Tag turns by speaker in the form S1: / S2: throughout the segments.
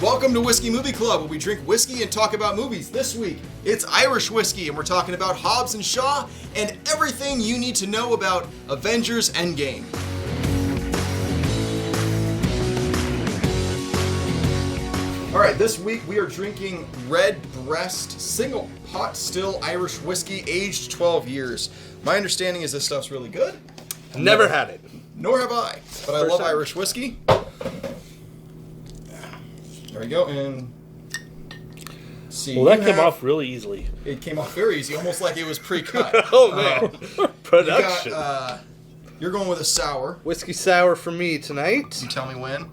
S1: Welcome to Whiskey Movie Club, where we drink whiskey and talk about movies. This week, it's Irish whiskey, and we're talking about Hobs and Shaw and everything you need to know about Avengers Endgame. All right, this week we are drinking Redbreast Single Pot Still Irish Whiskey, aged 12 years. My understanding is this stuff's really good.
S2: Never had it.
S1: Nor have I, but I love Irish whiskey. There we go, and see.
S3: Well, that came off really easily.
S1: It came off very easy, almost like it was pre-cut.
S2: Oh man, production.
S1: You're going with a sour.
S2: Whiskey sour for me tonight.
S1: You tell me when.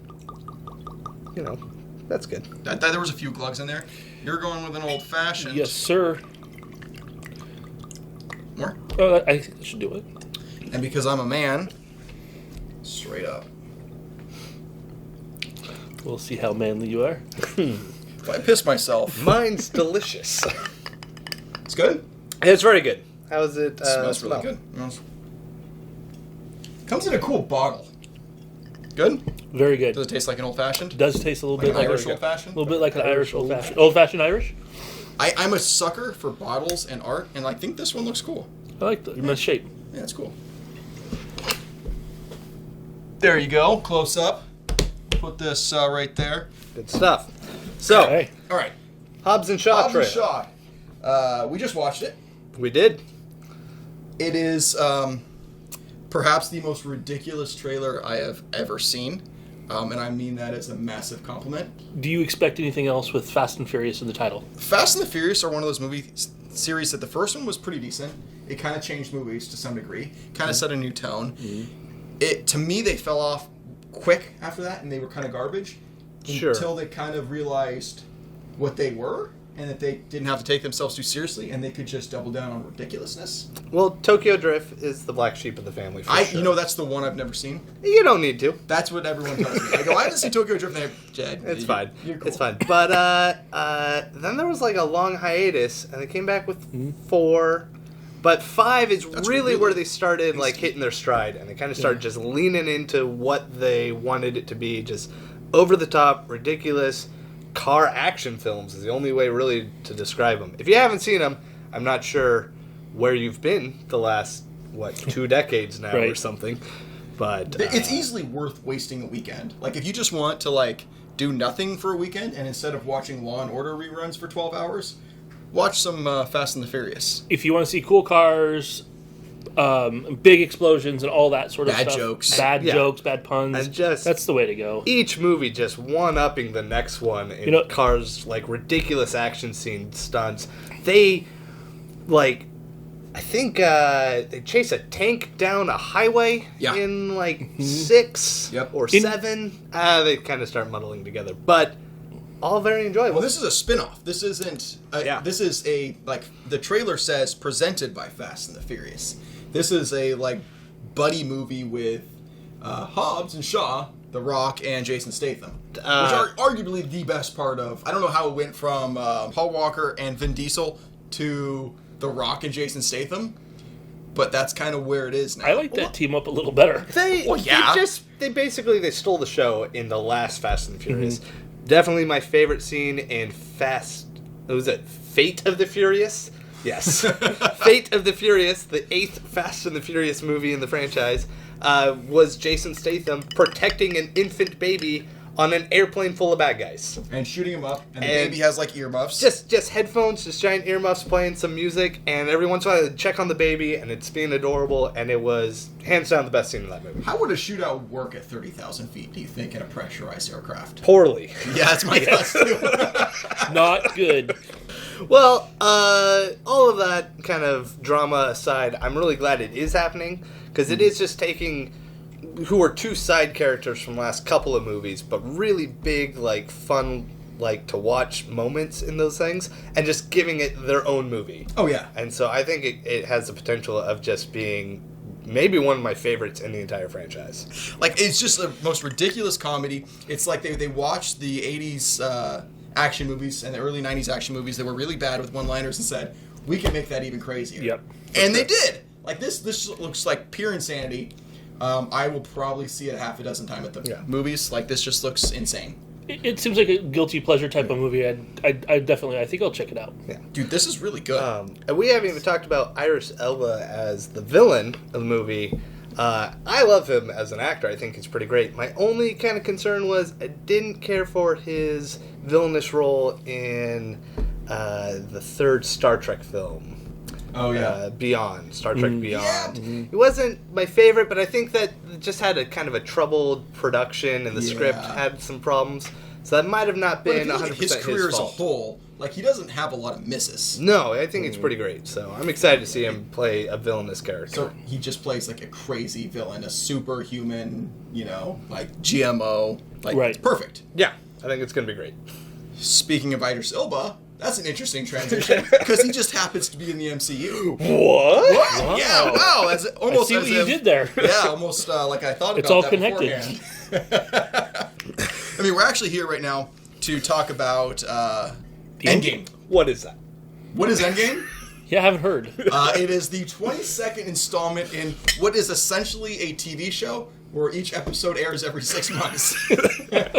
S2: You know, that's good.
S1: There was a few glugs in there. You're going with an old-fashioned.
S3: Yes, sir.
S1: More?
S3: Oh, I think I should do it.
S1: And because I'm a man, straight up.
S3: We'll see how manly you are.
S1: If I piss myself.
S2: Mine's delicious.
S1: It's good?
S2: It's very good. How's it?
S1: Smells really good. Comes in a cool bottle. Good?
S3: Very good.
S1: Does it taste like an old-fashioned?
S3: It does taste a little bit
S1: Like an
S3: like
S1: Irish old-fashioned?
S3: A little bit like an Irish old-fashioned. Old-fashioned Irish?
S1: I'm a sucker for bottles and art, and I think this one looks cool.
S3: I like the shape.
S1: Yeah, it's cool. There you go. Close up. Put this right there.
S2: Good stuff. So,
S3: Hey.
S1: All right.
S2: Hobbs and Shaw
S1: Hobs and
S2: trailer.
S1: Shaw. We just watched it.
S2: We did.
S1: It is perhaps the most ridiculous trailer I have ever seen. And I mean that as a massive compliment.
S3: Do you expect anything else with Fast and Furious in the title?
S1: Fast and the Furious are one of those movie series that the first one was pretty decent. It kind of changed movies to some degree. Kind of set a new tone. To me, they fell off quick after that, and they were kind of garbage.
S2: Sure.
S1: Until they kind of realized what they were, and that they didn't have to take themselves too seriously, and they could just double down on ridiculousness.
S2: Well, Tokyo Drift is the black sheep of the family. For sure.
S1: That's the one I've never seen.
S2: You don't need to.
S1: That's what everyone tells me. I go, I haven't seen Tokyo Drift. And Jed,
S2: It's fine.
S1: You're cool.
S2: It's fine. But then there was like a long hiatus, and they came back with 4. But 5 is really where they started like hitting their stride, and they kind of started just leaning into what they wanted it to be, just over the top, ridiculous car action films is the only way really to describe them. If you haven't seen them, I'm not sure where you've been the last 2 decades now or something. But
S1: it's easily worth wasting a weekend. Like if you just want to do nothing for a weekend, and instead of watching Law and Order reruns for 12 hours. Watch some Fast and the Furious.
S3: If you want to see cool cars, big explosions, and all that sort of stuff. Bad jokes, bad puns.
S2: And
S3: that's the way to go.
S2: Each movie just one-upping the next one in cars, like ridiculous action scene stunts. They, I think they chase a tank down a highway in 6 or 7. They kind of start muddling together. But all very enjoyable.
S1: Well, this is a spin-off. This isn't... This is the trailer says, presented by Fast and the Furious. This is a, buddy movie with Hobbs and Shaw, The Rock, and Jason Statham. Which are arguably the best part of... I don't know how it went from Paul Walker and Vin Diesel to The Rock and Jason Statham, but that's kind of where it is now.
S3: I like that team up a little better.
S2: They stole the show in the last Fast and the Furious. Definitely my favorite scene in Fate of the Furious? Yes. Fate of the Furious, the 8th Fast and the Furious movie in the franchise, was Jason Statham protecting an infant baby on an airplane full of bad guys.
S1: And shooting him up, and the baby has earmuffs.
S2: Just headphones, just giant earmuffs playing some music, and every once in a while they check on the baby, and it's being adorable, and it was hands down the best scene in that movie.
S1: How would a shootout work at 30,000 feet, do you think, in a pressurized aircraft?
S2: Poorly.
S1: Yeah, that's my guess, too.
S3: Not good.
S2: Well, all of that kind of drama aside, I'm really glad it is happening, because it is just taking who are 2 side characters from the last couple of movies, but really big, fun, to watch moments in those things, and just giving it their own movie.
S1: Oh, yeah.
S2: And so I think it has the potential of just being maybe one of my favorites in the entire franchise.
S1: It's just the most ridiculous comedy. It's like they watched the 80s action movies and the early 90s action movies that were really bad with one-liners and said, we can make that even crazier.
S3: Yep.
S1: And they did. This looks like pure insanity. I will probably see it half a dozen times at the movies. This just looks insane.
S3: It seems like a guilty pleasure type of movie. I definitely, I think I'll check it out.
S2: Yeah.
S1: Dude, this is really good.
S2: And we haven't even talked about Idris Elba as the villain of the movie. I love him as an actor. I think he's pretty great. My only kind of concern was I didn't care for his villainous role in the third Star Trek film.
S1: Oh, yeah.
S2: Beyond. Star Trek Beyond.
S1: Yeah.
S2: It wasn't my favorite, but I think that it just had a kind of a troubled production, and the script had some problems. So that might have not been 100%
S1: his career
S2: his fault.
S1: as a whole, like, he doesn't have a lot of misses.
S2: No, I think it's pretty great. So I'm excited to see him play a villainous character.
S1: So he just plays, like, a crazy villain, a superhuman, like, GMO. Like, it's perfect.
S2: Yeah, I think it's going to be great.
S1: Speaking of Idris Elba, that's an interesting transition, because he just happens to be in the MCU.
S2: What?
S1: Wow. Yeah, wow.
S3: I see what you did there.
S1: Yeah, almost like I thought about
S3: it's all
S1: that
S3: connected.
S1: beforehand. I mean, we're actually here right now to talk about Endgame.
S2: What is that?
S1: What is Endgame?
S3: Yeah, I haven't heard.
S1: It is the 22nd installment in what is essentially a TV show where each episode airs every 6 months.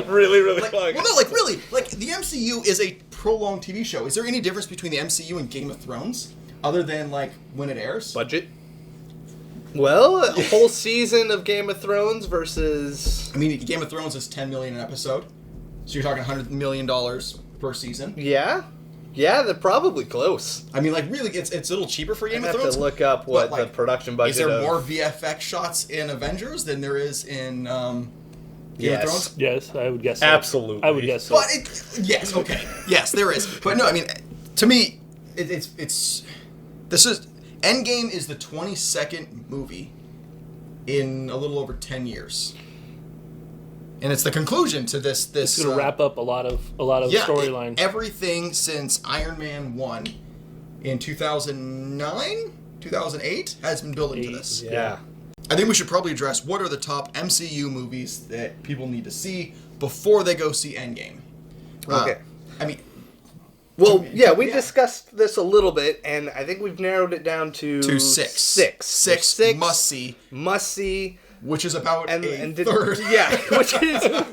S2: Really
S1: long. Well, no, like really. Like, the MCU is a prolonged TV show. Is there any difference between the MCU and Game of Thrones other than, like, when it airs?
S2: Budget? Well, a whole season of Game of Thrones versus...
S1: I mean, Game of Thrones is $10 million an episode. So you're talking $100 million per season.
S2: Yeah? Yeah, they're probably close.
S1: I mean, like, really, it's a little cheaper for Game of Thrones.
S2: I have to look up what the production budget
S1: is. Is there more VFX shots in Avengers than there is in Game of Thrones?
S3: Yes, I would guess so.
S2: Absolutely.
S3: I would guess so.
S1: But yes, okay. Yes, there is. But no, I mean, to me, it's this is... Endgame is the 22nd movie in a little over 10 years. And it's the conclusion to this.
S3: It's going to wrap up a lot of storyline.
S1: Everything since Iron Man 1 in 2009, 2008 has been building to this.
S2: Yeah.
S1: I think we should probably address what are the top MCU movies that people need to see before they go see Endgame.
S2: Okay.
S1: I mean...
S2: Well, we discussed this a little bit, and I think we've narrowed it down to...
S1: six. Six must-see.
S2: Must-see.
S1: Which is about a third.
S2: Yeah,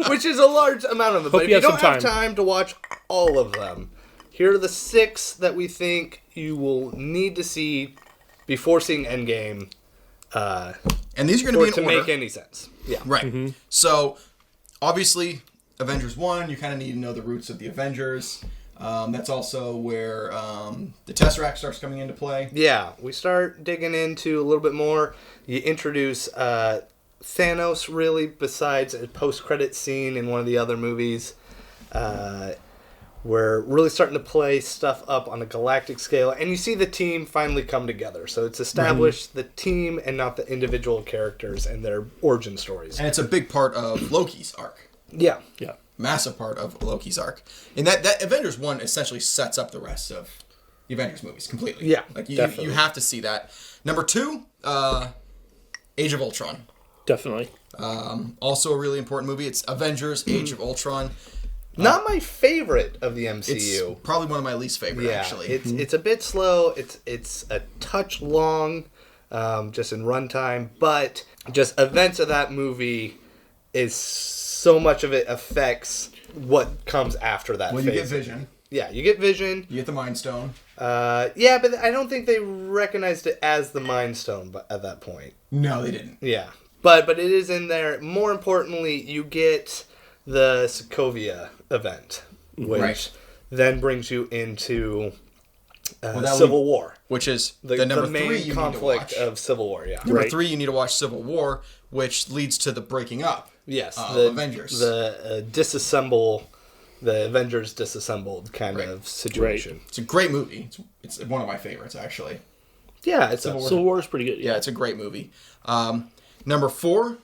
S2: which is a large amount of them.
S3: Hope
S2: but if
S3: you
S2: you
S3: have
S2: don't
S3: some
S2: have time to watch all of them, here are the 6 that we think you will need to see before seeing Endgame.
S1: And these are going to be in order.
S2: To make any sense. Yeah.
S1: Right.
S3: Mm-hmm.
S1: So, obviously, Avengers 1, you kind of need to know the roots of the Avengers. That's also where the Tesseract starts coming into play.
S2: Yeah, we start digging into a little bit more. You introduce Thanos, really, besides a post-credit scene in one of the other movies. We're really starting to play stuff up on a galactic scale, and you see the team finally come together. So it's established the team and not the individual characters and their origin stories.
S1: And it's a big part of Loki's arc.
S2: Yeah.
S3: Yeah.
S1: Massive part of Loki's arc. And that Avengers 1 essentially sets up the rest of the Avengers movies completely.
S2: Yeah,
S1: like you
S2: definitely.
S1: You have to see that. Number 2, Age of Ultron.
S3: Definitely.
S1: Also a really important movie. It's Avengers Age of Ultron.
S2: Not my favorite of the MCU.
S1: It's probably one of my least favorite, actually.
S2: It's a bit slow. It's a touch long, just in runtime. But just events of that movie is so much of it affects what comes after that.
S1: Well,
S2: phase.
S1: you get Vision.
S2: Yeah, you get Vision.
S1: You get the Mind Stone.
S2: Yeah, but I don't think they recognized it as the Mind Stone at that point.
S1: No, they didn't.
S2: Yeah, but it is in there. More importantly, you get the Sokovia event, which then brings you into Civil War,
S1: which is the number
S2: main
S1: 3 you
S2: conflict
S1: need to watch.
S2: of Civil War. Yeah,
S1: Number 3, you need to watch Civil War, which leads to the breaking up.
S2: Yes,
S1: the Avengers.
S2: The the Avengers disassembled kind of situation.
S3: Right.
S1: It's a great movie. It's one of my favorites, actually.
S2: Yeah,
S3: Civil War is pretty good.
S1: Yeah, it's a great movie. Number 4,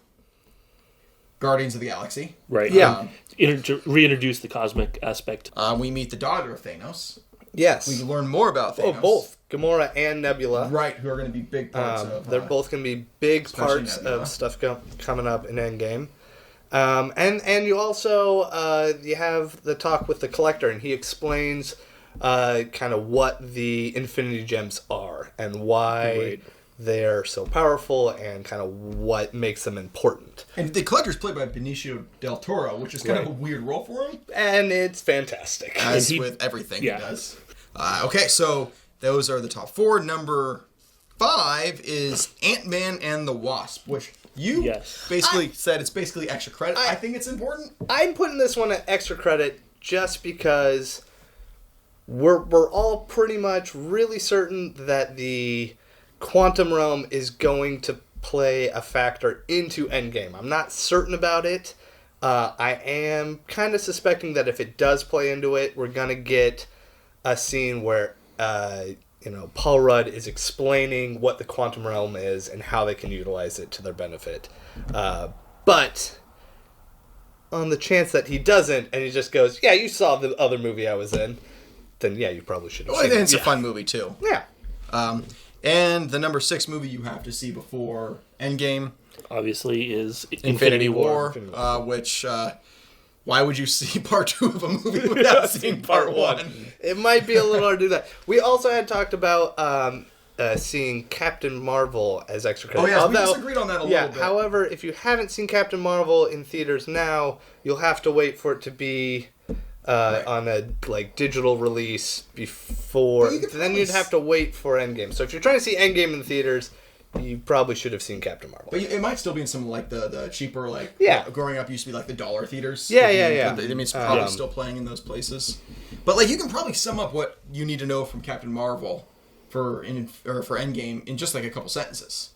S1: Guardians of the Galaxy.
S3: Right.
S2: Yeah.
S3: Reintroduce the cosmic aspect.
S1: We meet the daughter of Thanos.
S2: Yes.
S1: We learn more about Thanos.
S2: Oh, both. Gamora and Nebula.
S1: Right, who are going to be big parts of...
S2: They're both going to be big parts
S1: Nebula.
S2: of stuff coming up in Endgame. And you also you have the talk with the Collector, and he explains kind of what the Infinity Gems are and why they're so powerful and kind of what makes them important.
S1: And the Collector's played by Benicio del Toro, which is kind of a weird role for him.
S2: And it's fantastic.
S1: As with everything he does. Okay, so those are the top 4. Number 5 is Ant-Man and the Wasp, which you basically said it's basically extra credit. I think it's important.
S2: I'm putting this one at extra credit just because we're all pretty much really certain that the quantum realm is going to play a factor into Endgame. I'm not certain about it. I am kind of suspecting that if it does play into it, we're going to get a scene where Paul Rudd is explaining what the quantum realm is and how they can utilize it to their benefit. But on the chance that he doesn't, and he just goes, yeah, you saw the other movie I was in, then yeah, you probably should have seen it.
S1: It's a fun movie, too.
S2: Yeah.
S1: And the number 6 movie you have to see before Endgame,
S3: obviously, is
S1: Infinity War. Which, why would you see part 2 of a movie without seeing part 1?
S2: It might be a little hard to do that. We also had talked about seeing Captain Marvel as extra credit.
S1: Oh, yeah, we disagreed on that a little bit.
S2: However, if you haven't seen Captain Marvel in theaters now, you'll have to wait for it to be on a digital release before. Then you'd have to wait for Endgame. So if you're trying to see Endgame in the theaters, you probably should have seen Captain Marvel.
S1: But it might still be in some the cheaper growing up used to be the dollar theaters.
S2: Yeah.
S1: I mean, it's probably still playing in those places. But you can probably sum up what you need to know from Captain Marvel for Endgame in just a couple sentences.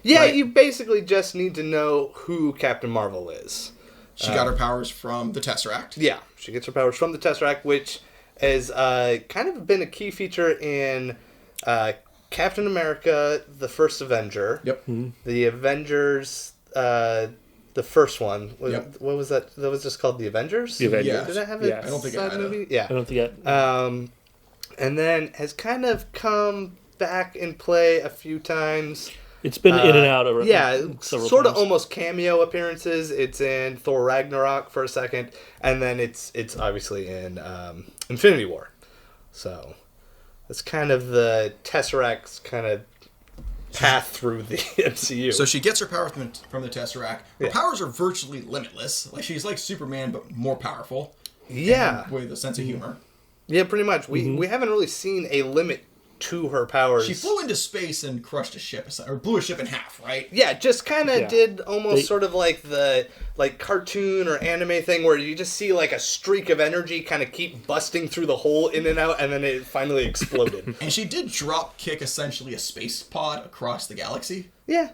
S2: Yeah, you basically just need to know who Captain Marvel is.
S1: She got her powers from the Tesseract.
S2: Yeah, she gets her powers from the Tesseract, which has kind of been a key feature in Captain America, the First Avenger.
S1: Yep.
S3: Mm-hmm.
S2: The Avengers, the first one. What was that? That was just called The Avengers?
S3: The Avengers.
S1: Yeah.
S2: Did it have a
S1: I don't think
S2: side movie? Yeah.
S3: I don't think it.
S2: And then has kind of come back in play a few times.
S3: It's been in and out of
S2: sort of almost cameo appearances. It's in Thor Ragnarok for a second, and then it's obviously in Infinity War. So it's kind of the Tesseract's kind of path through the MCU.
S1: So she gets her power from the Tesseract. Her powers are virtually limitless. She's like Superman, but more powerful.
S2: Yeah,
S1: and with a sense of humor.
S2: Yeah, pretty much. We haven't really seen a limit to her powers.
S1: She flew into space and crushed a ship, or blew a ship in half, right?
S2: Yeah, just kind of did almost sort of like the cartoon or anime thing where you just see a streak of energy kind of keep busting through the hole in and out, and then it finally exploded.
S1: And she did drop kick essentially a space pod across the galaxy.
S2: Yeah.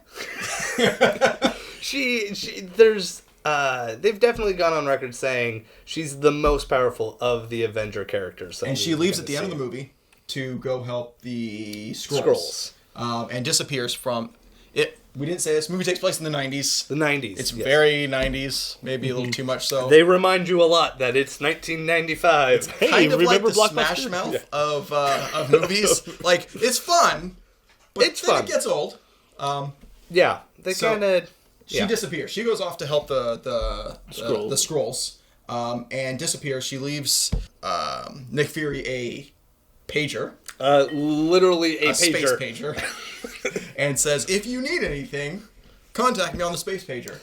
S2: They've definitely gone on record saying she's the most powerful of the Avenger characters.
S1: And she leaves at the end of the movie to go help the Skrulls. And disappears from it. We didn't say this movie takes place in the 90s.
S2: The 90s.
S1: It's very 90s, maybe a little too much so.
S2: They remind you a lot that it's 1995.
S1: It's kind of like the Smash Mouth of movies. It's fun, but
S2: it's fun.
S1: It gets old.
S2: They kind of...
S1: She disappears. She goes off to help the Skrulls, and disappears. She leaves Nick Fury a pager.
S2: Literally a pager.
S1: Space pager. And says, if you need anything, contact me on the space pager.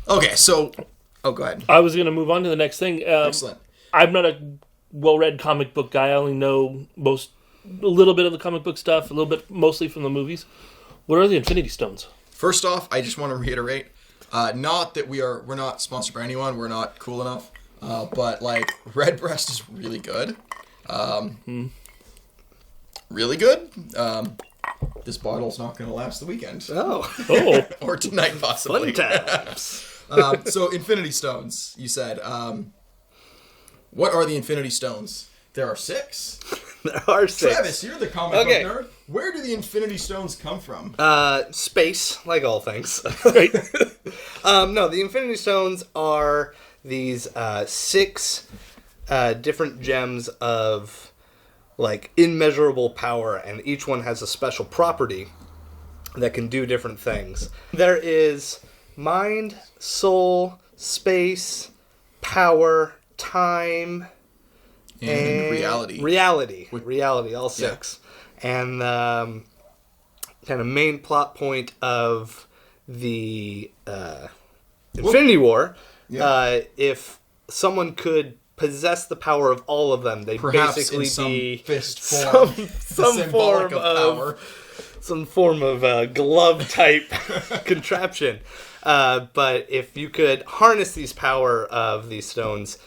S1: Okay, so... Oh, go ahead.
S3: I was going to move on to the next thing.
S1: Excellent.
S3: I'm not a well-read comic book guy. I only know a little bit of the comic book stuff, a little bit mostly from the movies. What are the Infinity Stones?
S1: First off, I just want to reiterate, not that we're not sponsored by anyone, we're not cool enough, but Redbreast is really good. Really good. This bottle's not going to last the weekend.
S2: Oh.
S1: Or tonight, possibly.
S2: Fun times.
S1: So, Infinity Stones, you said. What are the Infinity Stones? There are 6.
S2: There are 6.
S1: Travis, you're the comic book nerd. Where do the Infinity Stones come from?
S2: Space, like all things.
S3: Right.
S2: No, the Infinity Stones are these 6 different gems of immeasurable power, and each one has a special property that can do different things. There is mind, soul, space, power, time,
S1: and reality.
S2: Reality, all 6. Yeah. And kind of main plot point of the Infinity War.
S1: Yeah.
S2: If someone could possess the power of all of them, they'd
S1: Perhaps
S2: basically
S1: in some
S2: be
S1: fist form,
S2: some
S1: symbolic
S2: form
S1: of power.
S2: some form of glove type contraption. But if you could harness these power of these stones,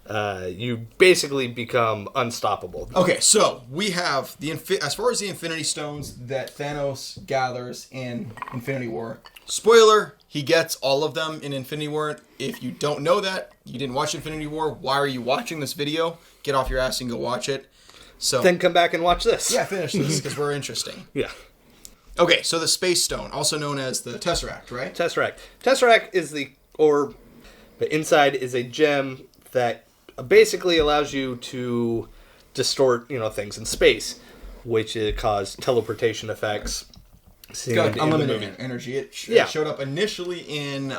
S2: you basically become unstoppable.
S1: Okay, so we have as far as the Infinity Stones that Thanos gathers in Infinity War. Spoiler: he gets all of them in Infinity War. If you don't know that, you didn't watch Infinity War. Why are you watching this video? Get off your ass and go watch it. So
S2: Then come back and watch this.
S1: yeah, finish this because we're interesting.
S2: Yeah.
S1: Okay, so the Space Stone, also known as the Tesseract, right?
S2: Tesseract. Tesseract is the inside is a gem that basically allows you to distort, things in space, which cause teleportation effects.
S1: It's got unlimited energy. It showed up initially in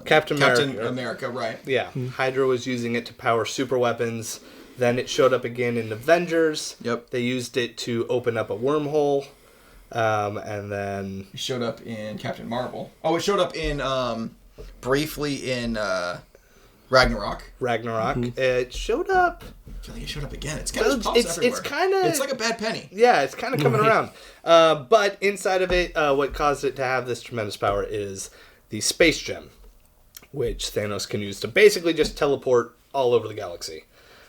S2: Captain
S1: America, right?
S2: Yeah, Hydra was using it to power super weapons. Then it showed up again in Avengers.
S1: Yep.
S2: They used it to open up a wormhole. And then...
S1: It showed up in Captain Marvel. Oh, it showed up in, briefly in, Ragnarok.
S2: Mm-hmm. It showed up...
S1: I feel like it showed up again. It's kind of everywhere.
S2: It's kind of...
S1: It's like a bad penny.
S2: Yeah, it's kind of coming around. But inside of it, what caused it to have this tremendous power is the Space Gem, which Thanos can use to basically just teleport all over the galaxy.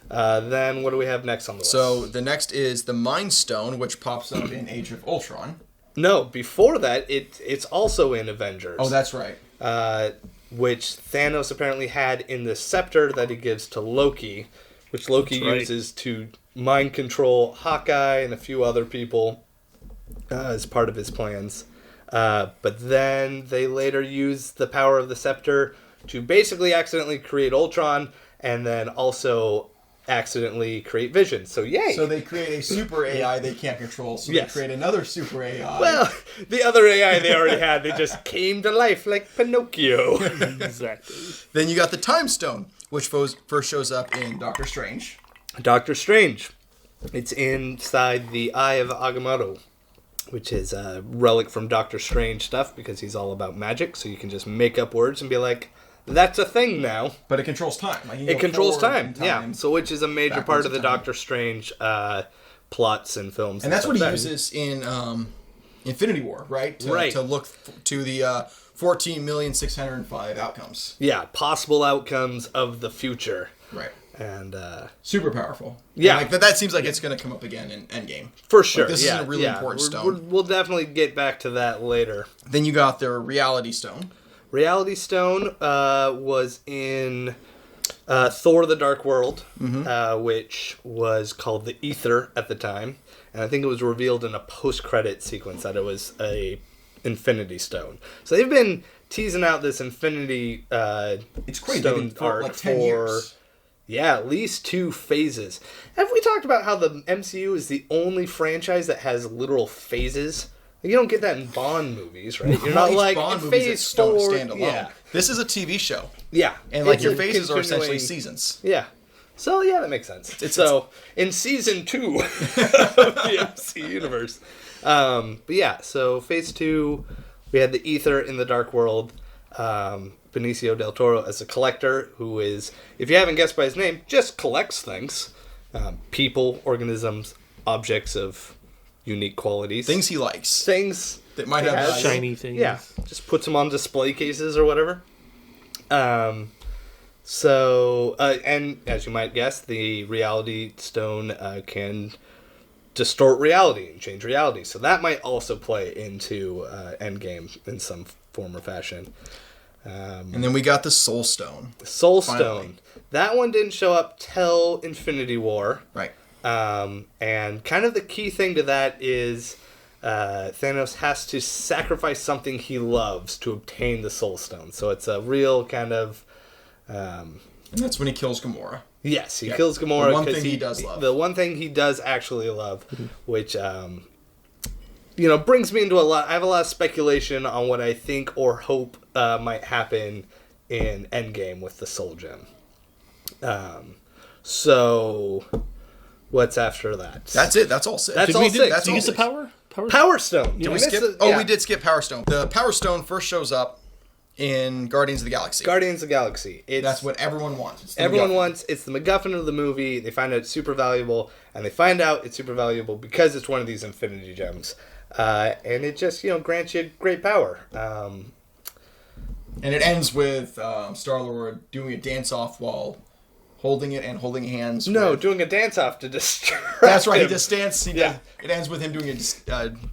S2: Then what do we have next on the list?
S1: So the next is the Mind Stone, which pops up in Age of Ultron.
S2: No, before that, it's also in Avengers.
S1: Oh, that's right.
S2: Which Thanos apparently had in the scepter that he gives to Loki, which Loki uses to mind control Hawkeye and a few other people as part of his plans. But then they later use the power of the scepter to basically accidentally create Ultron and then also accidentally create Vision. So yay!
S1: So they create a super AI they can't control, so
S2: Yes.
S1: they create another super AI.
S2: Well, the other AI they already had, they just came to life like Pinocchio.
S3: Exactly.
S1: Then you got the Time Stone, which first shows up in Doctor Strange.
S2: Doctor Strange. It's inside the Eye of Agamotto, which is a relic from Doctor Strange stuff because he's all about magic, so you can just make up words and be like, that's a thing now.
S1: But it controls time. Like,
S2: It controls time, yeah. So which is a major part of the Doctor Strange plots and films.
S1: And that's what he uses in Infinity War, right? To look to the 14,605 outcomes.
S2: Yeah, possible outcomes of the future.
S1: Right.
S2: And
S1: super powerful.
S2: Yeah.
S1: And that seems like it's going to come up again in Endgame.
S2: For sure.
S1: This is a really important stone.
S2: We'll definitely get back to that later.
S1: Then you got the Reality Stone.
S2: Reality Stone was in Thor: The Dark World, which was called the Ether at the time, and I think it was revealed in a post-credit sequence that it was a Infinity Stone. So they've been teasing out this Infinity
S1: it's crazy.
S2: Stone
S1: For like 10 years.
S2: Yeah, at least 2 phases. Have we talked about how the MCU is the only franchise that has literal phases? You don't get that in Bond movies, right? You're not like
S1: Bond
S2: in
S1: movies
S2: phase
S1: that don't
S2: 4.
S1: stand alone.
S2: Yeah.
S1: This is a TV show.
S2: Yeah.
S1: And like
S2: It's
S1: your
S2: a
S1: phases are essentially
S2: continuing-
S1: seasons.
S2: Yeah. So yeah, that makes sense. In season 2 of the MC universe. But yeah, so phase 2, we had the Ether in the Dark World. Benicio del Toro as a collector who is, if you haven't guessed by his name, just collects things. People, organisms, objects of unique qualities.
S1: Things he likes.
S2: Things
S1: that might have value.
S3: Shiny things.
S2: Yeah, just puts them on display cases or whatever. So, and as you might guess, the Reality Stone can distort reality and change reality. So that might also play into Endgame in some form or fashion.
S1: And then we got the Soul Stone.
S2: Soul
S1: Finally.
S2: Stone. That one didn't show up till Infinity War.
S1: Right.
S2: And kind of the key thing to that is Thanos has to sacrifice something he loves to obtain the Soul Stone. So it's a real kind of...
S1: and that's when he kills Gamora.
S2: Yes, he kills Gamora.
S1: The one thing he does love.
S2: The one thing he does actually love, which, brings me into a lot... I have a lot of speculation on what I think or hope might happen in Endgame with the Soul Gem. So... What's after that?
S1: That's it. That's all six.
S2: That's
S3: Did
S2: all
S3: we
S2: six.
S3: Did he get the power?
S2: Power Stone.
S1: Did we skip? We did skip Power Stone. The Power Stone first shows up in Guardians of the Galaxy.
S2: Guardians of the Galaxy.
S1: That's what everyone wants.
S2: Everyone wants. It's the MacGuffin of the movie. They find out it's super valuable, and they find out it's super valuable because it's one of these Infinity Gems, and it just grants you great power.
S1: And it ends with Star-Lord doing a dance-off while holding it and holding hands.
S2: Doing a dance-off to distract
S1: That's right,
S2: him.
S1: he just danced. It ends with him doing a...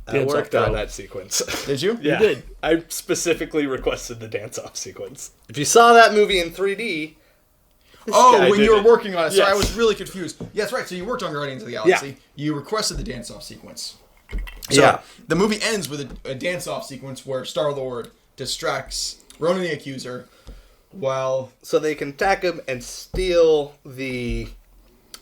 S2: I worked on that sequence.
S1: Did you?
S2: Yeah.
S3: You did.
S2: I specifically requested the dance-off sequence. If you saw that movie in 3D...
S1: when you were working on it. Sorry, I was really confused. Yeah, that's right. So you worked on Guardians of the Galaxy.
S2: Yeah.
S1: You requested the dance-off sequence. So the movie ends with a dance-off sequence where Star-Lord distracts Ronan the Accuser while...
S2: So they can attack him and steal the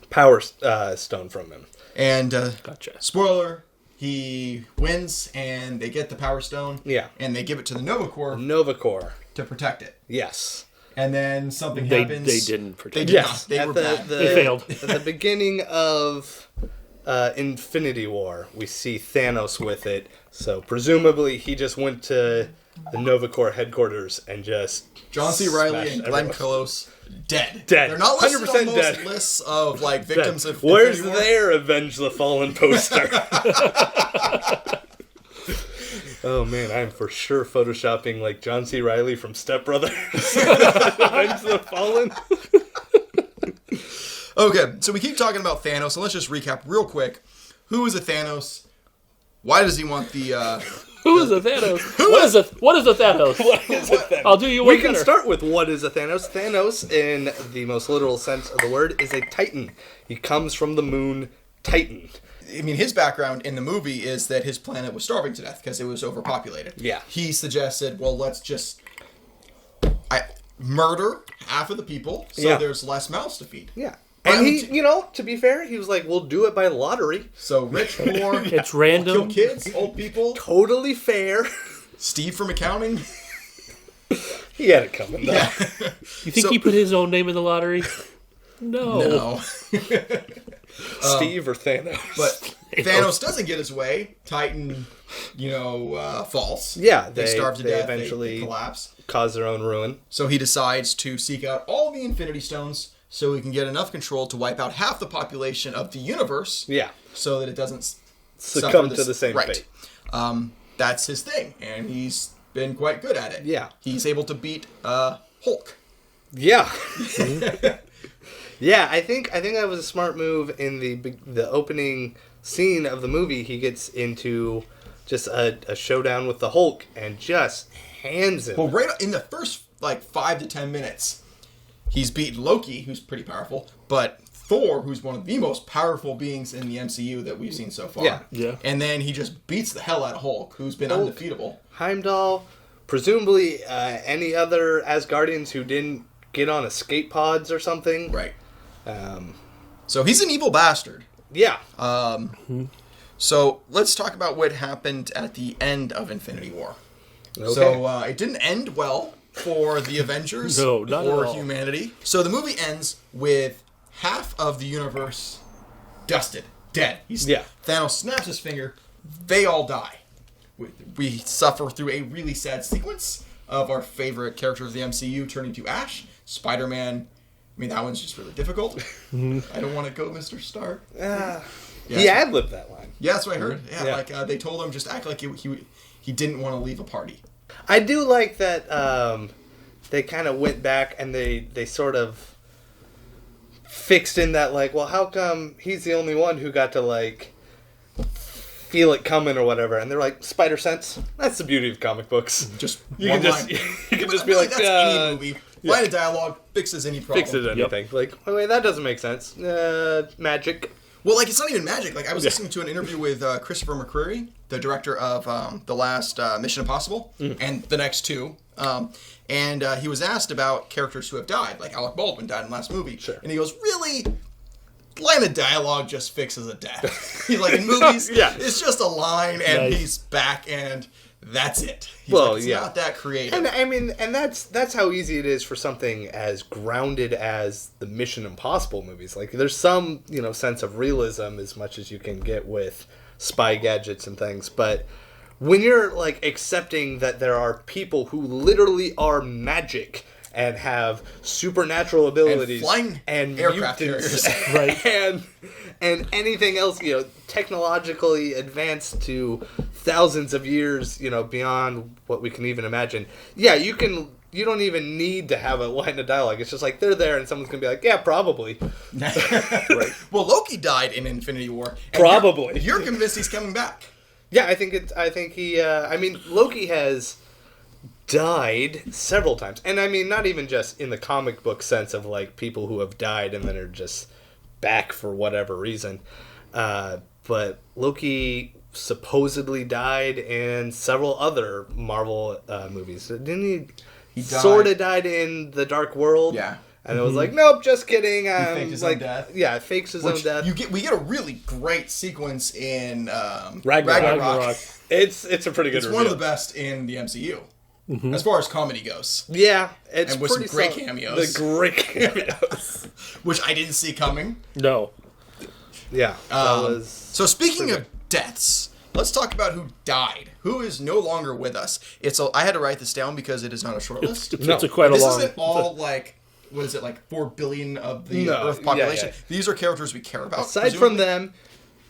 S2: Power Stone from him.
S1: And,
S3: Gotcha.
S1: spoiler, he wins and they get the Power Stone.
S2: Yeah.
S1: And they give it to the Nova Corps
S2: Nova Corps.
S1: to protect it.
S2: Yes.
S1: And then something happens.
S3: They didn't protect it.
S1: They did not. They were bad.
S3: They failed.
S2: At the beginning of Infinity War, we see Thanos with it. So presumably he just went to the Nova Corps headquarters and just
S1: John C. Reilly
S2: smashed
S1: and Glenn
S2: everyone.
S1: Close dead.
S2: Dead.
S1: They're not listed
S2: 100%
S1: on most
S2: dead.
S1: lists of victims of
S2: Where's
S1: Infinity War.
S2: their Avenge the Fallen poster? Oh man, I'm for sure photoshopping John C. Reilly from Step Brothers. Avenge the Fallen.
S1: Okay, so we keep talking about Thanos, so let's just recap real quick. Who is a Thanos? Why does he want the...
S3: Who is a Thanos? What is a Thanos?
S2: What is a Thanos?
S3: I'll do you one
S2: We can
S3: better.
S2: start with what is a Thanos. Thanos, in the most literal sense of the word, is a Titan. He comes from the moon Titan.
S1: I mean, his background in the movie is that his planet was starving to death because it was overpopulated.
S2: Yeah.
S1: He suggested, well, let's just murder half of the people so there's less mouths to feed.
S2: Yeah.
S1: But
S2: And he, to be fair, he was like, we'll do it by lottery.
S1: So rich, poor,
S3: It's random.
S1: kill kids, old people,
S2: Totally fair.
S1: Steve from accounting.
S2: He had it coming, though.
S1: Yeah.
S3: You think he put his own name in the lottery? No.
S1: No.
S2: Steve or Thanos.
S1: But Thanos doesn't get his way. Titan, falls.
S2: Yeah,
S1: They starve to
S2: they
S1: death.
S2: eventually
S1: they collapse.
S2: cause their own ruin.
S1: So he decides to seek out all the Infinity Stones so he can get enough control to wipe out half the population of the universe.
S2: Yeah.
S1: So that it doesn't
S2: Succumb to the same
S1: right.
S2: fate.
S1: That's his thing, and he's been quite good at it.
S2: Yeah.
S1: He's able to beat Hulk.
S2: Yeah. Yeah, I think that was a smart move in the opening scene of the movie. He gets into just a showdown with the Hulk and just hands him.
S1: Well, right in the first 5 to 10 minutes, he's beaten Loki, who's pretty powerful, but Thor, who's one of the most powerful beings in the MCU that we've seen so far.
S3: Yeah.
S1: And then he just beats the hell out of Hulk, who's been undefeatable.
S2: Heimdall, presumably any other Asgardians who didn't get on escape pods or something.
S1: Right. So he's an evil bastard.
S2: Yeah.
S1: So let's talk about what happened at the end of Infinity War.
S2: Okay.
S1: So it didn't end well for the Avengers
S3: No, not at
S1: or
S3: all.
S1: humanity. So the movie ends with half of the universe dusted, dead. Thanos snaps his finger. They all die. We suffer through a really sad sequence of our favorite character of the MCU turning to ash. Spider-Man. I mean, that one's just really difficult. I don't want to go, Mr. Stark.
S2: He ad-libbed that line.
S1: Yeah, that's what I heard. Yeah,
S2: Yeah.
S1: they told him just act like he didn't want to leave a party.
S2: I do like that they kind of went back and they sort of fixed in that, well, how come he's the only one who got to, feel it coming or whatever? And they're like, spider sense. That's the beauty of comic books.
S1: Just
S2: You
S1: one
S2: can just
S1: line.
S2: you can just be
S1: Really,
S2: like,
S1: that's any movie. Line of dialogue fixes any problem.
S2: fixes anything. Like, wait, that doesn't make sense. Magic.
S1: Well, it's not even magic. I was listening to an interview with Christopher McQuarrie, the director of the last Mission Impossible and the next two. And he was asked about characters who have died, like Alec Baldwin died in the last movie.
S2: Sure.
S1: And he goes, really? Line of dialogue just fixes a death. He's like, in movies, it's just a line and he's back and that's it. He's it's not that creative.
S2: And I mean, and that's how easy it is for something as grounded as the Mission Impossible movies. There's some, sense of realism as much as you can get with spy gadgets and things. But when you're like accepting that there are people who literally are magic and have supernatural abilities
S1: and flying
S2: and
S1: aircraft
S2: mutants,
S1: carriers.
S3: Right.
S2: and anything else, technologically advanced to thousands of years, beyond what we can even imagine. Yeah, you don't even need to have a line of dialogue. It's just like they're there and someone's going to be like, yeah, probably.
S1: Right. Well, Loki died in Infinity War. And
S2: Probably.
S1: You're convinced he's coming back.
S2: Yeah, I think he Loki has died several times. And I mean, not even just in the comic book sense of like people who have died and then are just back for whatever reason. But Loki supposedly died in several other Marvel movies. Didn't he? He sort of died in The Dark World.
S1: Yeah.
S2: And it was like, nope, just kidding.
S1: He faked his own death.
S2: Yeah, fakes his own death.
S1: We get a really great sequence in
S3: Ragnarok.
S2: It's a pretty good
S1: It's
S2: reveal.
S1: one of the best in the MCU. As far as comedy goes.
S2: Yeah, it's
S1: and with some
S2: pretty
S1: great
S2: solid.
S1: cameos.
S2: The great cameos.
S1: Which I didn't see coming.
S3: No.
S2: Yeah.
S1: So speaking of deaths, let's talk about who died. Who is no longer with us. I had to write this down because it is not a short list.
S3: It's quite a
S1: this
S3: long...
S1: isn't all like... What is it, like 4 billion of the Earth population?
S2: Yeah.
S1: These are characters we care about.
S2: Aside from them,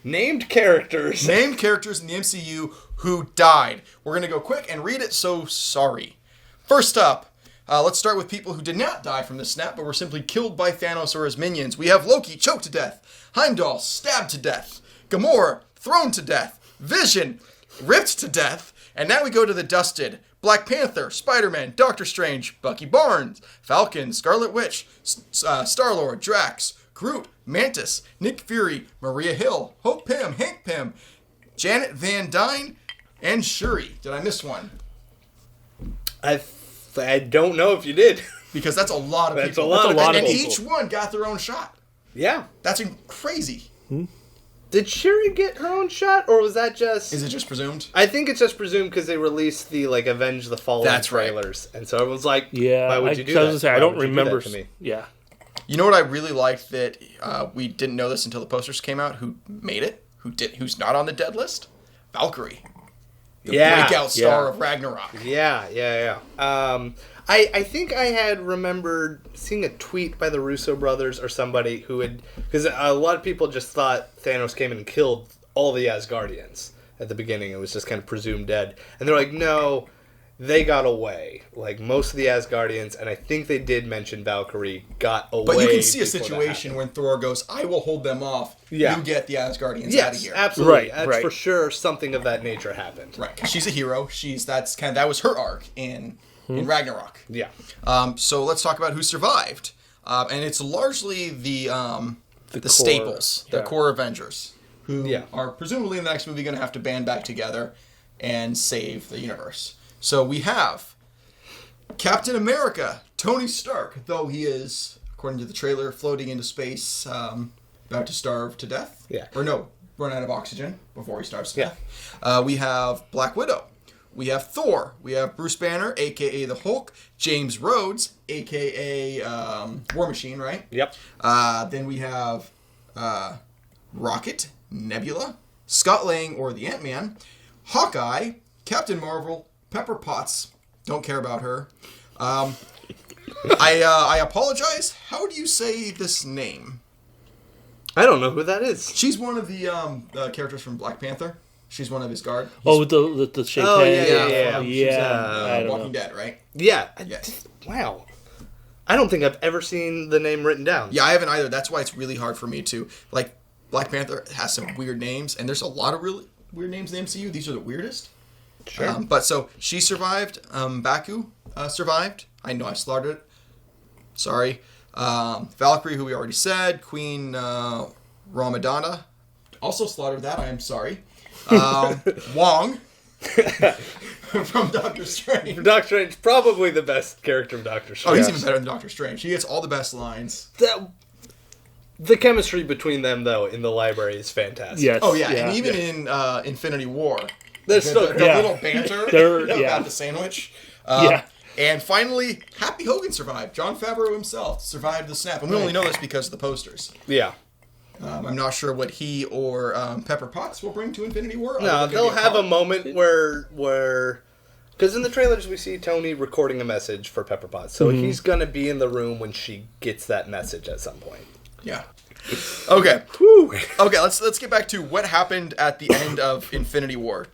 S2: named characters.
S1: Named characters in the MCU who died. We're going to go quick and read it, so sorry. First up, let's start with people who did not die from the snap, but were simply killed by Thanos or his minions. We have Loki choked to death, Heimdall stabbed to death, Gamora thrown to death, Vision ripped to death, and now we go to the dusted. Black Panther, Spider-Man, Doctor Strange, Bucky Barnes, Falcon, Scarlet Witch, Star-Lord, Drax, Groot, Mantis, Nick Fury, Maria Hill, Hope Pym, Hank Pym, Janet Van Dyne, and Shuri. Did I miss one?
S2: I don't know if you did.
S1: Because that's a lot of people.
S3: That's a lot of
S1: and
S3: people.
S1: each one got their own shot.
S2: Yeah.
S1: That's crazy.
S2: Did Shuri get her own shot, or was that just...
S1: Is it just presumed?
S2: I think it's just presumed because they released the, Avenge the Fallen trailers. Right. And so everyone's like, why would you do that?
S3: I don't remember. Yeah.
S1: You know what I really liked that we didn't know this until the posters came out? Who made it? Who's not on the dead list? Valkyrie. The breakout star of Ragnarok.
S2: Yeah. I think I had remembered seeing a tweet by the Russo brothers or somebody who had... Because a lot of people just thought Thanos came in and killed all the Asgardians at the beginning. It was just kind of presumed dead. And they're like, no, they got away. Like, most of the Asgardians, and I think they did mention Valkyrie, got away.
S1: But you can see a situation when Thor goes, I will hold them off.
S2: Yeah.
S1: You get the Asgardians out of here.
S2: Absolutely. That's for sure something of that nature happened.
S1: Right, because she's a hero. That was her arc in Ragnarok.
S2: Yeah.
S1: So let's talk about who survived. And it's largely the
S3: core,
S1: staples, the
S2: yeah.
S1: core Avengers, who are presumably in the next movie going to have to band back together and save the universe. So we have Captain America, Tony Stark, though he is, according to the trailer, floating into space, about to starve to death.
S2: Yeah.
S1: Or no, run out of oxygen before he starves to death. We have Black Widow. We have Thor. We have Bruce Banner, a.k.a. the Hulk. James Rhodes, a.k.a. War Machine, right?
S2: Yep.
S1: Then we have Rocket, Nebula, Scott Lang, or the Ant-Man, Hawkeye, Captain Marvel, Pepper Potts. Don't care about her. I apologize. How do you say this name?
S2: I don't know who that is.
S1: She's one of the characters from Black Panther. She's one of his guard.
S3: With the shaved head?
S1: She's on Walking Dead, right?
S2: Yeah.
S1: Yes.
S2: Wow. I don't think I've ever seen the name written down.
S1: Yeah, I haven't either. That's why it's really hard for me to... Like, Black Panther has some weird names, and there's a lot of really weird names in the MCU. These are the weirdest.
S2: Sure.
S1: But so, she survived. Baku survived. I know I slaughtered it. Sorry. Valkyrie, who we already said. Queen Ramadana. Also slaughtered that. I am sorry. Wong. From Doctor Strange.
S2: Doctor Strange, probably the best character of Doctor Strange.
S1: Oh, he's even better than Doctor Strange. He gets all the best lines.
S2: The chemistry between them, though, in the library is fantastic.
S3: Yes.
S1: Oh, yeah. And even in Infinity War,
S2: There's
S1: the little banter about the sandwich. And finally, Happy Hogan survived. John Favreau himself survived the snap. And we only know this because of the posters.
S2: Yeah.
S1: I'm not sure what he or Pepper Potts will bring to Infinity War.
S2: No, they'll have a moment where... Because in the trailers we see Tony recording a message for Pepper Potts. So he's going to be in the room when she gets that message at some point.
S1: Yeah. Okay. Whew. Okay, let's get back to what happened at the end of Infinity War.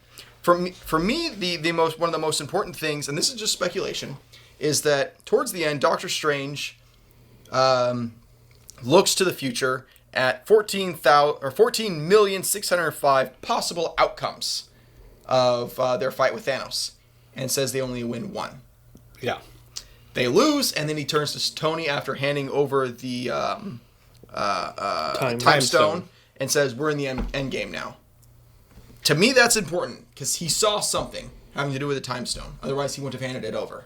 S1: For me, one of the most important things, and this is just speculation, is that towards the end, Doctor Strange looks to the future at 14,605 possible outcomes of their fight with Thanos, and says they only win one.
S2: Yeah.
S1: They lose, and then he turns to Tony after handing over the Time Stone and says, "We're in the end game now." To me, that's important because he saw something having to do with the Time Stone. Otherwise, he wouldn't have handed it over.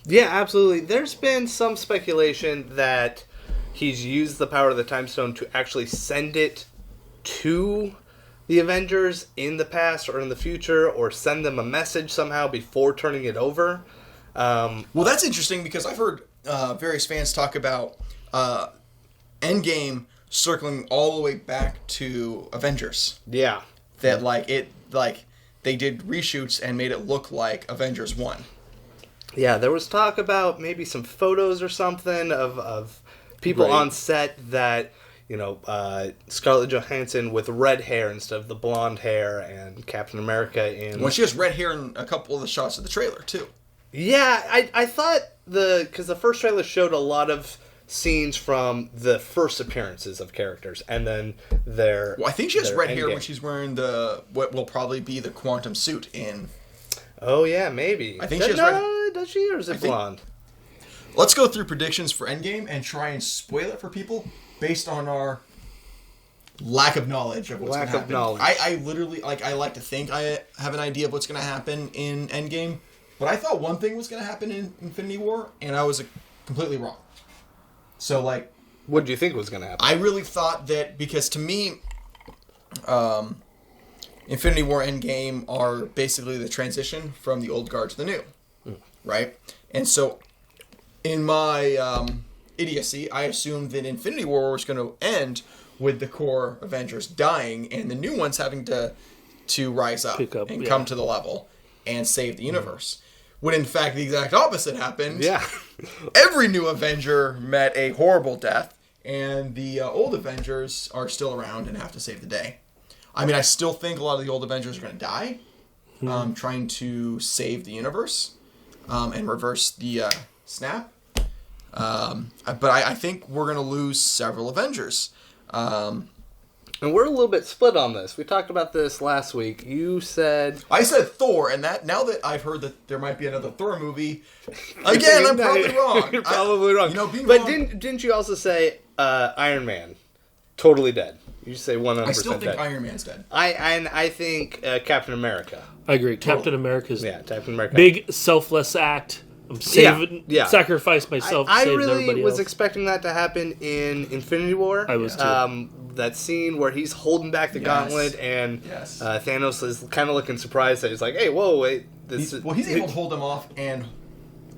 S2: Yeah, absolutely. There's been some speculation that he's used the power of the Time Stone to actually send it to the Avengers in the past or in the future, or send them a message somehow before turning it over.
S1: Well, that's interesting because I've heard various fans talk about Endgame circling all the way back to Avengers.
S2: Yeah.
S1: That they did reshoots and made it look like Avengers 1.
S2: Yeah, there was talk about maybe some photos or something of people on set that, Scarlett Johansson with red hair instead of the blonde hair, and Captain America in...
S1: Well, she has red hair in a couple of the shots of the trailer, too.
S2: Yeah, I thought because the first trailer showed a lot of scenes from the first appearances of characters, and then their...
S1: Well, I think she has red hair when she's wearing what will probably be the quantum suit in...
S2: Oh, yeah, maybe.
S1: I think she has red...
S2: Does she, or is it blonde?
S1: Let's go through predictions for Endgame and try and spoil it for people based on our lack of knowledge of what's going to happen. I literally, I like to think I have an idea of what's going to happen in Endgame, but I thought one thing was going to happen in Infinity War, and I was completely wrong. So,
S2: what do you think was going to happen?
S1: I really thought that, because to me, Infinity War and Endgame are basically the transition from the old guard to the new, right? And so, in my idiocy, I assumed that Infinity War was going to end with the core Avengers dying and the new ones having to rise up and come to the level and save the universe. When in fact the exact opposite happened.
S2: Yeah.
S1: Every new Avenger met a horrible death, and the old Avengers are still around and have to save the day. I mean, I still think a lot of the old Avengers are going to die, trying to save the universe and reverse the snap. But I think we're going to lose several Avengers.
S2: And we're a little bit split on this. We talked about this last week. You said...
S1: I said Thor, and now that I've heard that there might be another Thor movie, again, I'm probably wrong.
S2: You're probably wrong.
S1: Being
S2: but
S1: wrong...
S2: didn't you also say Iron Man? Totally dead. You say 100% dead.
S1: I still think Iron Man's dead.
S2: I think Captain America.
S3: I agree. Captain America's
S2: Captain America.
S3: Big selfless act. Sacrifice myself to
S2: I
S3: save
S2: really
S3: everybody
S2: was
S3: else.
S2: Expecting that to happen in Infinity War.
S3: I was too.
S2: That scene where he's holding back the gauntlet and Thanos is kind of looking surprised that he's like, "Hey, whoa, wait!"
S1: He's able to hold him off, and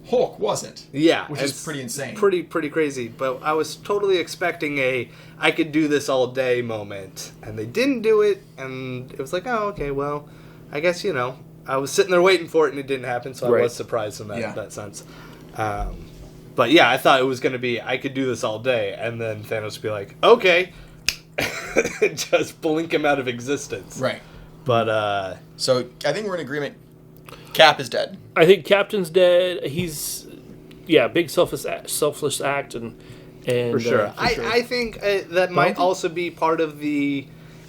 S1: Hulk wasn't.
S2: Yeah,
S1: which is pretty insane.
S2: Pretty crazy. But I was totally expecting I could do this all day moment, and they didn't do it, and it was like, oh, okay, well, I guess I was sitting there waiting for it, and it didn't happen, so I was surprised in that sense. But yeah, I thought it was going to be, I could do this all day, and then Thanos would be like, okay, just blink him out of existence.
S1: Right.
S2: But,
S1: so I think we're in agreement. Cap is dead.
S3: I think Captain's dead. He's, big selfless act, and
S2: for sure. I think that might also be part of the...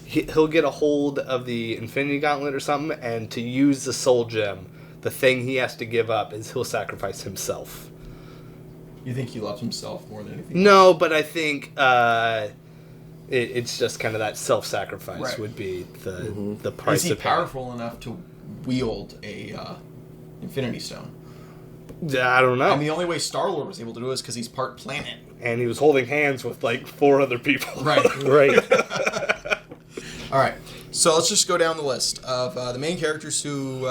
S2: He'll get a hold of the Infinity Gauntlet or something, and to use the Soul Gem, the thing he has to give up is he'll sacrifice himself.
S1: You think he loves himself more than anything?
S2: No, but I think it's just kind of that self-sacrifice would be the price.
S1: Is he powerful enough to wield a Infinity Stone?
S2: I don't know.
S1: I mean, the only way Star-Lord was able to do it is because he's part planet.
S2: And he was holding hands with 4 other people.
S1: Right.
S3: Right.
S1: All right, so let's just go down the list of the main characters who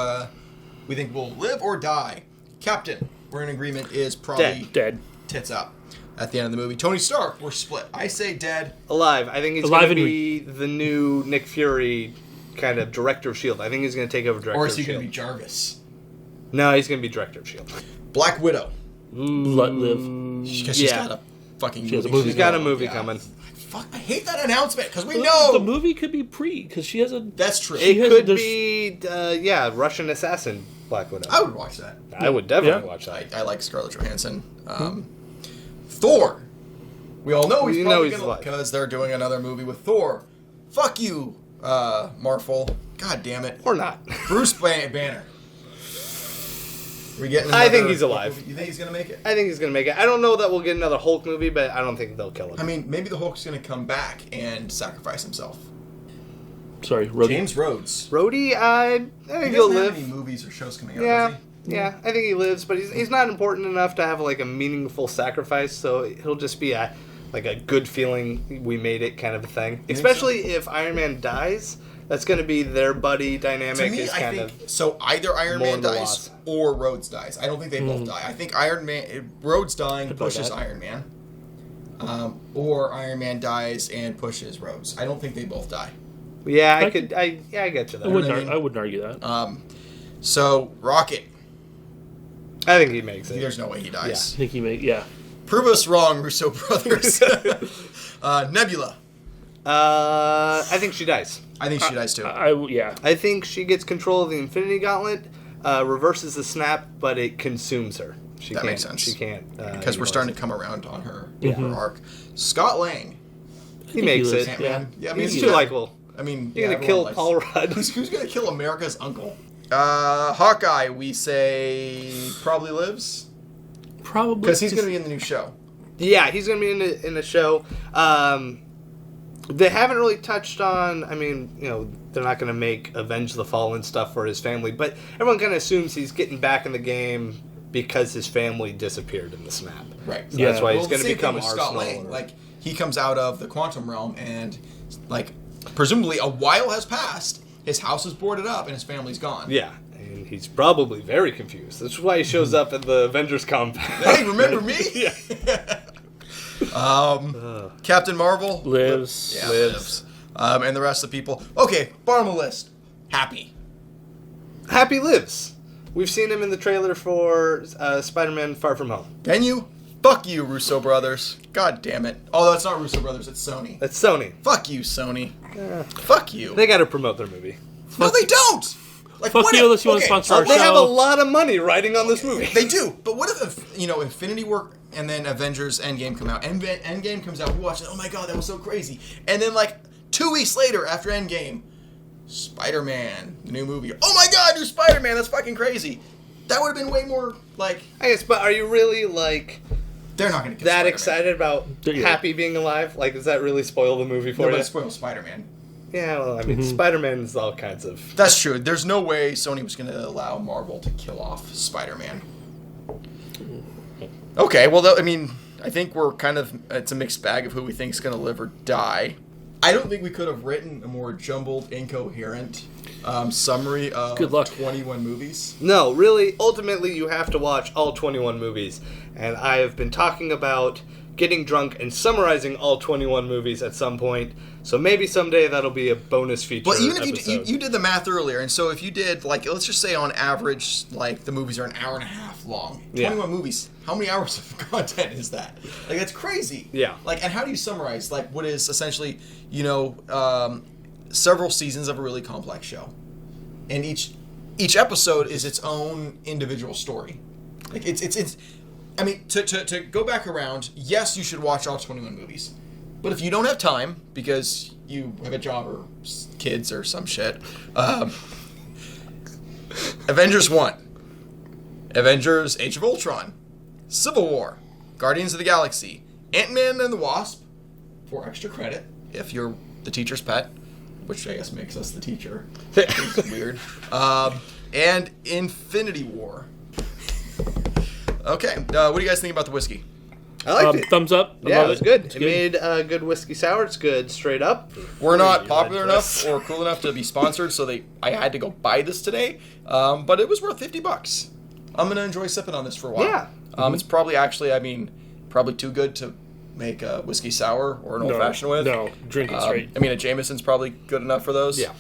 S1: we think will live or die. Captain, we're in agreement, is probably
S3: dead.
S1: tits up at the end of the movie. Tony Stark, we're split. I say dead.
S2: Alive. I think he's
S3: Alive
S2: going to
S3: and
S2: be the new Nick Fury kind of director of S.H.I.E.L.D. I think he's going to take over director
S1: Or
S2: of
S1: is he
S2: S.H.I.E.L.D.
S1: going to be Jarvis?
S2: No, he's going to be director of S.H.I.E.L.D.
S1: Black Widow.
S3: Let live.
S1: Because she's got a fucking
S3: She has
S1: movie.
S3: a movie.
S2: She's got a
S1: coming.
S2: movie
S1: Yeah.
S2: coming.
S1: Fuck, I hate that announcement because we
S3: The
S1: know.
S3: movie could be because she has a.
S1: That's true.
S2: It
S3: has-
S2: could
S3: there's-
S2: be, Russian assassin Black Widow.
S1: I would watch that.
S2: I would definitely
S3: Yeah.
S2: watch that.
S1: I like Scarlett Johansson. Thor. We all know he's
S2: We
S1: probably
S2: know he's
S1: gonna
S2: alive.
S1: because they're doing another movie with Thor. Fuck you, Marvel. God damn it.
S2: Or not.
S1: Bruce Banner. We getting?
S2: I think
S1: another
S2: he's alive.
S1: Hulk movie? You think he's gonna make it?
S2: I think he's going to make it. I don't know that we'll get another Hulk movie, but I don't think they'll kill him.
S1: I mean, maybe the Hulk's gonna come back and sacrifice himself.
S3: Sorry, Rhodey.
S1: James Rhodes.
S2: Rhodey, I
S1: He
S2: think he'll
S1: doesn't have
S2: live.
S1: any movies or shows coming out,
S2: Yeah.
S1: does he?
S2: Yeah, I think he lives, but he's not important enough to have like a meaningful sacrifice, so he'll just be a good feeling we made it kind of a thing.
S1: think
S2: Especially if Iron Man dies, that's going to be their buddy dynamic
S1: To me,
S2: is
S1: I
S2: kind
S1: think
S2: of
S1: so. Either Iron
S2: more
S1: Man
S2: in the
S1: dies
S2: loss.
S1: or Rhodes dies. I don't think they both die. I think Rhodes dying
S3: Could buy
S1: pushes
S3: that.
S1: Iron Man, or Iron Man dies and pushes Rhodes. I don't think they both die.
S2: yeah,
S3: I
S2: I get you
S3: I
S2: there.
S3: wouldn't,
S1: mean?
S3: I wouldn't argue that.
S1: So Rocket,
S2: I think he makes it.
S1: there's no way he
S3: I
S1: dies.
S3: think he may. Yeah.
S1: Prove us wrong, Russo brothers. Nebula,
S2: I think she dies.
S1: I think she dies too.
S3: Yeah.
S2: I think she gets control of the Infinity Gauntlet, reverses the snap, but it consumes her. She
S1: That
S2: can't,
S1: makes sense.
S2: She can't
S1: Because we're
S2: utilize
S1: starting
S2: it.
S1: to come around on her,
S2: Yeah.
S1: her arc. Scott Lang,
S2: He makes
S3: lives.
S2: it.
S1: Ant-Man. Yeah, I mean,
S2: He's
S1: he's
S2: too
S1: got-
S2: likable.
S1: I mean,
S2: You're
S1: yeah,
S2: gonna kill
S1: everyone
S2: Paul
S1: likes-
S2: Rudd.
S1: Who's gonna kill America's uncle? Hawkeye, we say probably lives
S3: Probably.
S1: because he's gonna be in the new show.
S2: Yeah, he's gonna be in the show. They haven't really touched on. I mean, they're not gonna make Avenge the Fallen stuff for his family, but everyone kind of assumes he's getting back in the game because his family disappeared in the snap.
S1: Right.
S2: So that's why he's
S1: Well,
S2: gonna
S1: the same
S2: become
S1: thing with Scott
S2: Arsenal.
S1: Lang. Like he comes out of the quantum realm and, like, presumably a while has passed. His house is boarded up and his family's gone.
S2: Yeah, and he's probably very confused. That's why he shows up at the Avengers compound.
S1: Hey, remember me?
S2: Yeah.
S1: Captain Marvel
S3: Lives.
S1: Yeah,
S2: Lives.
S1: and the rest of the people. Okay, bottom of the list. Happy.
S2: Happy lives. We've seen him in the trailer for Spider-Man: Far From Home.
S1: Can you? Fuck you, Russo brothers. God damn it. Oh, that's not Russo brothers. It's Sony.
S2: That's Sony.
S1: Fuck you, Sony. Fuck you.
S2: They got to promote their movie.
S1: No, they don't. Like,
S3: Fuck
S1: what
S3: you,
S1: if-
S3: unless you want to
S1: okay,
S3: sponsor our
S2: They have a
S3: show.
S2: lot of money riding on this movie.
S1: They do, but what if Infinity War and then Avengers Endgame come out? Endgame comes out, we watch it. Oh my god, that was so crazy. And then like 2 weeks later, after Endgame, Spider-Man, the new movie. Oh my god, new Spider-Man. That's fucking crazy. That would have been way more like.
S2: I guess, but are you really like
S1: They're not going to
S2: that excited about
S3: Yeah.
S2: Happy being alive? Like, does that really spoil the movie for
S1: No, but
S2: you?
S1: it spoils Spider-Man.
S2: Yeah, well, I mean, Spider-Man's all kinds of.
S1: That's true. There's no way Sony was going to allow Marvel to kill off Spider-Man. Okay, well, I think we're kind of, it's a mixed bag of who we think is going to live or die. I don't think we could have written a more jumbled, incoherent summary of
S3: Good luck.
S1: 21 movies.
S2: No, really, ultimately, you have to watch all 21 movies. And I have been talking about getting drunk and summarizing all 21 movies at some point. So maybe someday that'll be a bonus feature.
S1: But even if
S2: episode.
S1: you did the math earlier, and so if you did, like, let's just say on average, like, the movies are an hour and a half long.
S2: Yeah.
S1: 21 movies. How many hours of content is that? Like, that's crazy.
S2: Yeah.
S1: Like, and how do you summarize, like, what is essentially, several seasons of a really complex show? And each episode is its own individual story. Like, it's I mean, to go back around, yes, you should watch all 21 movies. But if you don't have time, because you have a job or kids or some shit, Avengers 1, Avengers Age of Ultron, Civil War, Guardians of the Galaxy, Ant-Man and the Wasp, for extra credit, if you're the teacher's pet, which I guess makes us the teacher. It's weird. And Infinity War. Okay, what do you guys think about the whiskey?
S2: I liked it.
S3: Thumbs up.
S2: Yeah,
S3: Love
S2: it was good.
S3: It's
S2: It made a good whiskey sour. It's good straight up.
S1: We're not
S2: Free
S1: popular
S2: Adventurous.
S1: enough or cool enough to be sponsored, so I had to go buy this today. But it was worth $50. I'm gonna enjoy sipping on this for a while.
S2: Yeah.
S1: It's probably actually, probably too good to make a whiskey sour or an old-fashioned with.
S3: No, drink it straight.
S1: I mean, a Jameson's probably good enough for those.
S2: Yeah.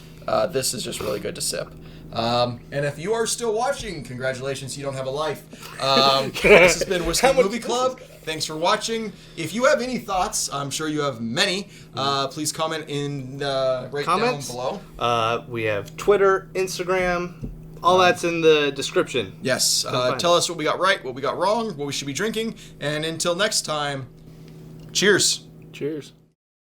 S1: This is just really good to sip. And if you are still watching, congratulations, you don't have a life. This has been Whiskey Movie Club. Thanks for watching. If you have any thoughts, I'm sure you have many, please comment in
S2: Comments?
S1: down below.
S2: We have Twitter, Instagram, all that's in the description.
S1: Yes.
S2: find
S1: Tell us what we got right, what we got wrong, what we should be drinking. And until next time, cheers.
S3: Cheers.